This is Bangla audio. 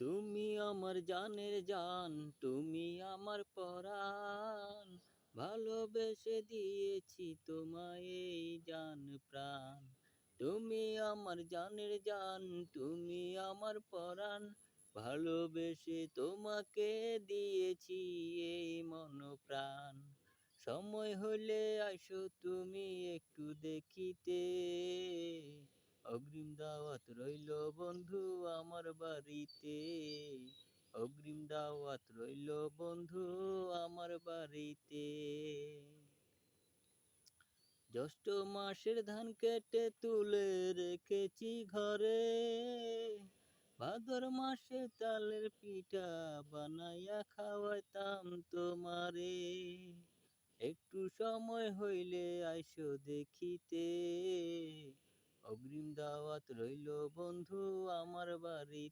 তুমি আমার জানের জান, তুমি আমার পরাণ, ভালোবেসে দিয়েছি তোমায় এই জান প্রাণ। তুমি আমার জানের জান, তুমি আমার পরাণ, ভালোবেসে তোমাকে দিয়েছি এই মন প্রাণ। সময় হলে আইসো তুমি একটু দেখিতে, অগ্রিম দাওয়াত রইল বন্ধু আমার বাড়িতে, অগ্রিম দাওয়াত রইল বন্ধু আমার বাড়িতে। জ্যৈষ্ঠ মাসের ধান কেটে তুলে রেখেছি ঘরে, ভাদর মাসে তালের পিঠা বানাইয়া খাওয়াইতাম তোমারে। একটু সময় হইলে আইসো দেখিতে, অগ্রিম দাওয়াত রইল বন্ধু আমার বাড়িতে।